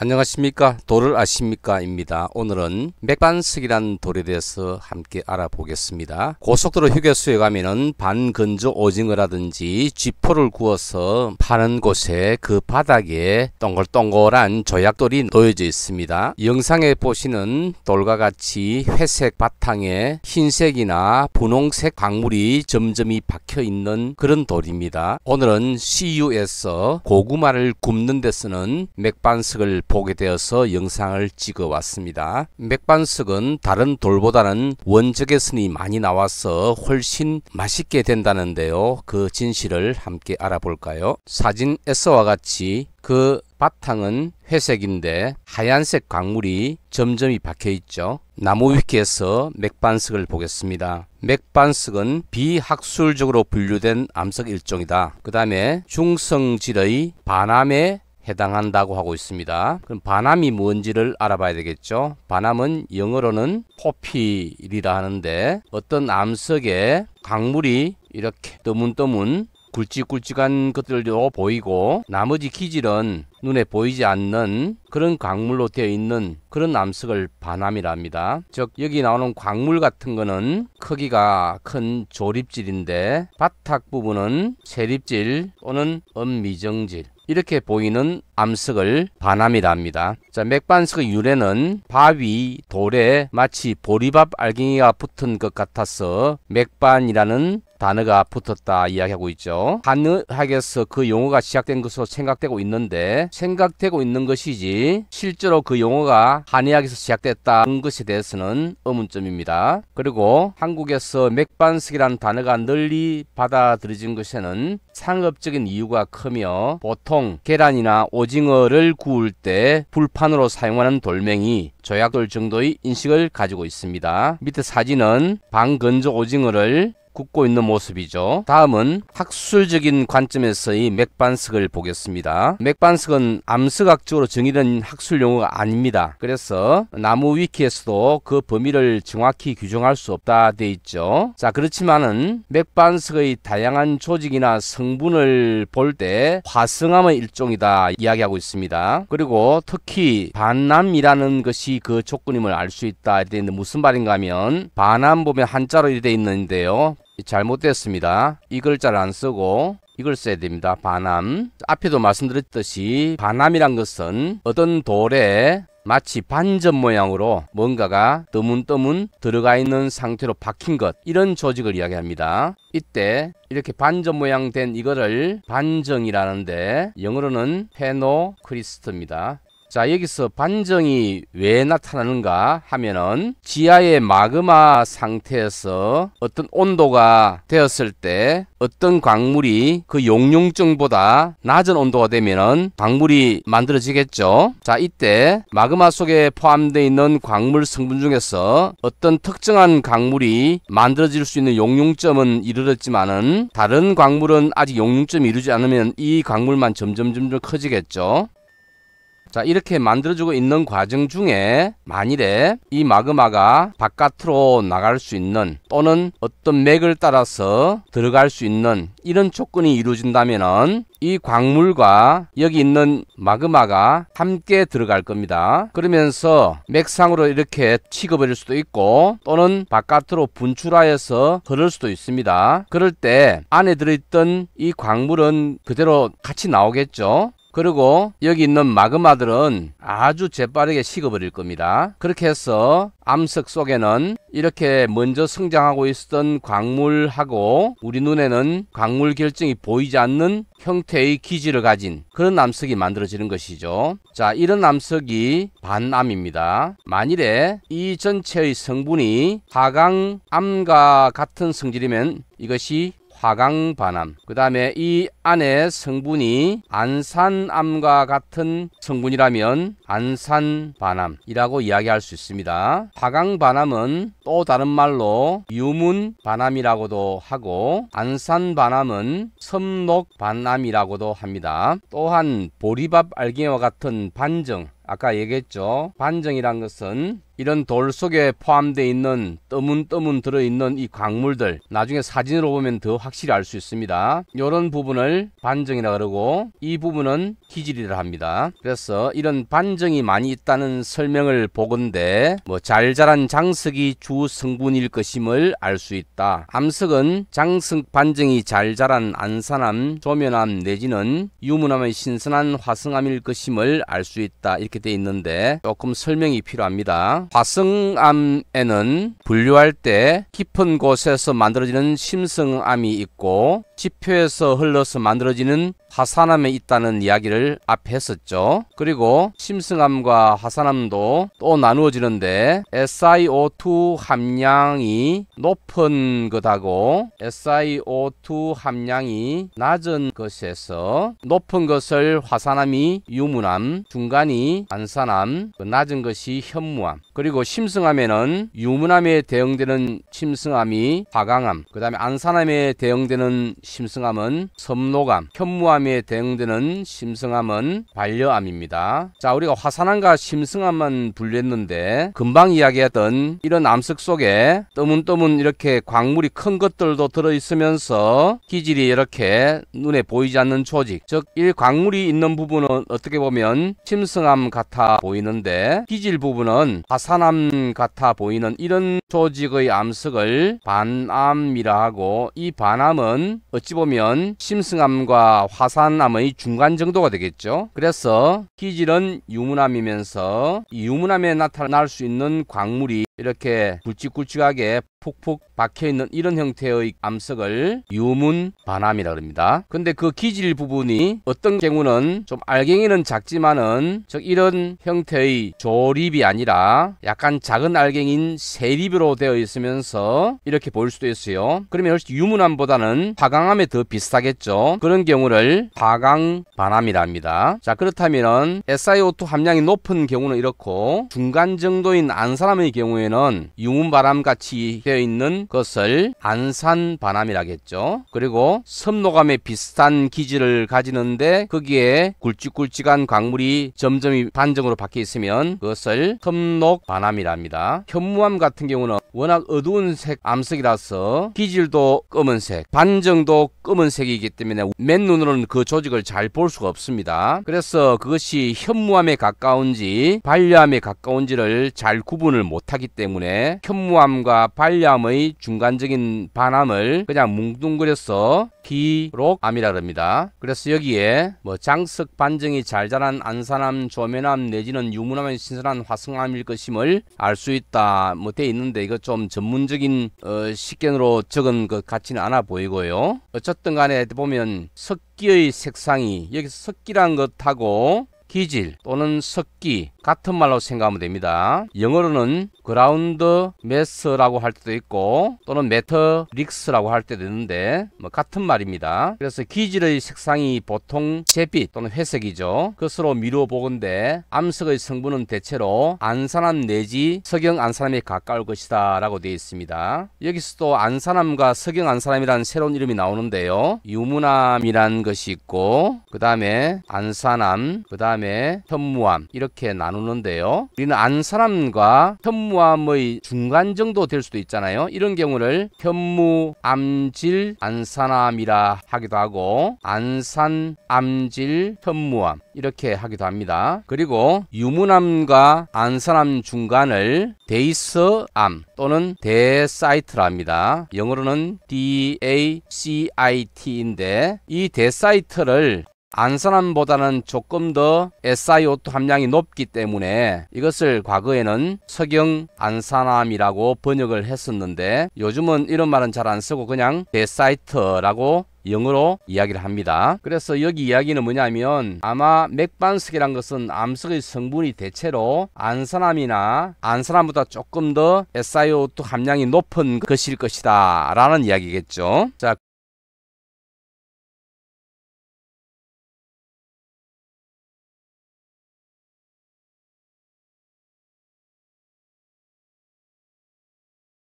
안녕하십니까. 돌을 아십니까 입니다. 오늘은 맥반석이란 돌에 대해서 함께 알아보겠습니다. 고속도로 휴게소에 가면은 반건조 오징어라든지 쥐포를 구워서 파는 곳에 그 바닥에 동글동글한 조약돌이 놓여져 있습니다. 영상에 보시는 돌과 같이 회색 바탕에 흰색이나 분홍색 광물이 점점이 박혀 있는 그런 돌입니다. 오늘은 CU에서 고구마를 굽는 데 쓰는 맥반석을 보게 되어서 영상을 찍어 왔습니다. 맥반석은 다른 돌보다는 원적외선이 많이 나와서 훨씬 맛있게 된다는데요. 그 진실을 함께 알아볼까요? 사진에서와 같이 그 바탕은 회색인데 하얀색 광물이 점점이 박혀 있죠. 나무 위키에서 맥반석을 보겠습니다. 맥반석은 비학술적으로 분류된 암석 일종이다. 그 다음에 중성질의 반암에 해당한다고 하고 있습니다. 그럼 반암이 뭔지를 알아봐야 되겠죠. 반암은 영어로는 포필이라 하는데 어떤 암석에 광물이 이렇게 뜨문뜨문 굵직굵직한 것들도 보이고 나머지 기질은 눈에 보이지 않는 그런 광물로 되어 있는 그런 암석을 반암이라 합니다. 즉 여기 나오는 광물 같은 거는 크기가 큰 조립질인데 바닥 부분은 세립질 또는 엄미정질 이렇게 보이는 암석을 반암이라 합니다. 자, 맥반석의 유래는 바위, 돌에 마치 보리밥 알갱이가 붙은 것 같아서 맥반이라는 단어가 붙었다 이야기하고 있죠. 한의학에서 그 용어가 시작된 것으로 생각되고 있는데 생각되고 있는 것이지 실제로 그 용어가 한의학에서 시작됐다는 것에 대해서는 의문점입니다. 그리고 한국에서 맥반석이라는 단어가 널리 받아들여진 것에는 상업적인 이유가 크며 보통 계란이나 오징어를 구울 때 불판으로 사용하는 돌멩이, 조약돌 정도의 인식을 가지고 있습니다. 밑에 사진은 반건조 오징어를 굽고 있는 모습이죠. 다음은 학술적인 관점에서의 맥반석을 보겠습니다. 맥반석은 암석학적으로 정의된 학술 용어가 아닙니다. 그래서 나무 위키에서도 그 범위를 정확히 규정할 수 없다 돼 있죠. 자, 그렇지만은 맥반석의 다양한 조직이나 성분을 볼 때 화성암의 일종이다 이야기하고 있습니다. 그리고 특히 반암이라는 것이 그 조건임을 알 수 있다 돼 있는데 무슨 말인가 하면 반암 보면 한자로 돼 있는데요. 잘못됐습니다. 이 글자를 안 쓰고 이걸 써야 됩니다. 반암. 앞에도 말씀드렸듯이 반암이란 것은 어떤 돌에 마치 반점 모양으로 뭔가가 뜨문뜨문 들어가 있는 상태로 박힌 것, 이런 조직을 이야기합니다. 이때 이렇게 반점 모양 된 이거를 반정이라는데 영어로는 페노크리스트입니다. 자, 여기서 반정이 왜 나타나는가 하면은 지하의 마그마 상태에서 어떤 온도가 되었을 때 어떤 광물이 그 용융증보다 낮은 온도가 되면은 광물이 만들어지겠죠. 자, 이때 마그마 속에 포함되어 있는 광물 성분 중에서 어떤 특정한 광물이 만들어질 수 있는 용융점은 이르렀지만은 다른 광물은 아직 용융점이 이루지 않으면 이 광물만 점점 커지겠죠. 자, 이렇게 만들어지고 있는 과정 중에 만일에 이 마그마가 바깥으로 나갈 수 있는 또는 어떤 맥을 따라서 들어갈 수 있는 이런 조건이 이루어진다면은 이 광물과 여기 있는 마그마가 함께 들어갈 겁니다. 그러면서 맥상으로 이렇게 식어버릴 수도 있고 또는 바깥으로 분출하여서 흐를 수도 있습니다. 그럴 때 안에 들어있던 이 광물은 그대로 같이 나오겠죠. 그리고 여기 있는 마그마들은 아주 재빠르게 식어버릴 겁니다. 그렇게 해서 암석 속에는 이렇게 먼저 성장하고 있었던 광물하고 우리 눈에는 광물 결정이 보이지 않는 형태의 기질을 가진 그런 암석이 만들어지는 것이죠. 자, 이런 암석이 반암입니다. 만일에 이 전체의 성분이 화강암과 같은 성질이면 이것이 화강반암, 그 다음에 이 안에 성분이 안산암과 같은 성분이라면 안산반암이라고 이야기할 수 있습니다. 화강반암은 또 다른 말로 유문반암이라고도 하고 안산반암은 섬록반암이라고도 합니다. 또한 보리밥 알갱이와 같은 반정, 아까 얘기했죠. 반정이란 것은 이런 돌 속에 포함되어 있는 떠문떠문 들어있는 이 광물들, 나중에 사진으로 보면 더 확실히 알 수 있습니다. 이런 부분을 반정이라 그러고 이 부분은 기질이라 합니다. 그래서 이런 반정이 많이 있다는 설명을 보건대 잘 자란 장석이 주 성분일 것임을 알 수 있다. 암석은 장석 반정이 잘 자란 안산암, 조면암 내지는 유문암의 신선한 화성암일 것임을 알 수 있다. 이렇게 돼 있는데 조금 설명이 필요합니다. 화성암에는 분류할 때 깊은 곳에서 만들어지는 심성암이 있고 지표에서 흘러서 만들어지는 화산암에 있다는 이야기를 앞에 했었죠. 그리고 심성암과 화산암도 또 나누어지는데 SiO2 함량이 높은 것하고 SiO2 함량이 낮은 것에서 높은 것을 화산암이 유문암, 중간이 안산암, 낮은 것이 현무암, 그리고 심성암에는 유문암에 대응되는 심성암이 화강암, 그 다음에 안산암에 대응되는 심성암은 섬록암, 현무암에 대응되는 심성암은 반려암입니다. 자, 우리가 화산암과 심성암만 분류했는데 금방 이야기했던 이런 암석 속에 떠문떠문 이렇게 광물이 큰 것들도 들어있으면서 기질이 이렇게 눈에 보이지 않는 조직, 즉 이 광물이 있는 부분은 어떻게 보면 심성암 같아 보이는데 기질 부분은 화산암 같아 보이는 이런 조직의 암석을 반암이라 하고, 이 반암은 어찌 보면 심성암과 화산암의 중간 정도가 되겠죠. 그래서 기질은 유문암이면서 이 유문암에 나타날 수 있는 광물이 이렇게 굵직굵직하게 푹푹 박혀있는 이런 형태의 암석을 유문반암이라 합니다. 근데 그 기질 부분이 어떤 경우는 좀 알갱이는 작지만은 즉 이런 형태의 조립이 아니라 약간 작은 알갱이인 세립으로 되어 있으면서 이렇게 보일 수도 있어요. 그러면 훨씬 유문암보다는 화강암에 더 비슷하겠죠. 그런 경우를 화강반암이라 합니다. 자, 그렇다면 SiO2 함량이 높은 경우는 이렇고 중간 정도인 안산암의 경우에는 유문반암 같이 되어 있는 것을 안산반암이라겠죠. 그리고 섬록암에 비슷한 기질을 가지는데 거기에 굵직굵직한 광물이 점점 반정으로 박혀 있으면 그것을 섬록반암이라 합니다. 현무암 같은 경우는 워낙 어두운 색 암석이라서 기질도 검은색, 반정도 검은색이기 때문에 맨눈으로는 그 조직을 잘 볼 수가 없습니다. 그래서 그것이 현무암에 가까운지 반려암에 가까운지를 잘 구분을 못하기 때문에 현무암과 반려암의 중간적인 반암을 그냥 뭉뚱그려서 기록암이라 합니다. 그래서 여기에 장석 반정이 잘 자란 안산암, 조면암 내지는 유문암의 신선한 화성암일 것임을 알 수 있다 돼 있는데 이거 좀 전문적인 식견으로 적은 것 같지는 않아 보이고요. 어쨌든 간에 보면 석기의 색상이 여기서 석기란 것하고 기질 또는 석기 같은 말로 생각하면 됩니다. 영어로는 그라운드 매스라고 할 때도 있고 또는 메터릭스라고 할 때도 있는데 같은 말입니다. 그래서 기질의 색상이 보통 잿빛 또는 회색이죠. 그것으로 미루어 보건대 암석의 성분은 대체로 안산암 내지 석영 안산암에 가까울 것이다 라고 되어 있습니다. 여기서도 안산암과 석영 안산암이라는 새로운 이름이 나오는데요. 유문암이라는 것이 있고 그 다음에 안산암, 그 다음에 현무암 이렇게 나누는데요. 우리는 안산암과 현무암의 중간 정도 될 수도 있잖아요. 이런 경우를 현무암질 안산암이라 하기도 하고 안산암질 현무암 이렇게 하기도 합니다. 그리고 유문암과 안산암 중간을 데이스암 또는 데사이트라 합니다. 영어로는 DACIT인데 이 데사이트를 안산암보다는 조금 더 SiO2 함량이 높기 때문에 이것을 과거에는 석영 안산암이라고 번역을 했었는데 요즘은 이런 말은 잘 안 쓰고 그냥 데사이트라고 영어로 이야기를 합니다. 그래서 여기 이야기는 뭐냐면 아마 맥반석이란 것은 암석의 성분이 대체로 안산암이나 안산암보다 조금 더 SiO2 함량이 높은 것일 것이다 라는 이야기겠죠. 자,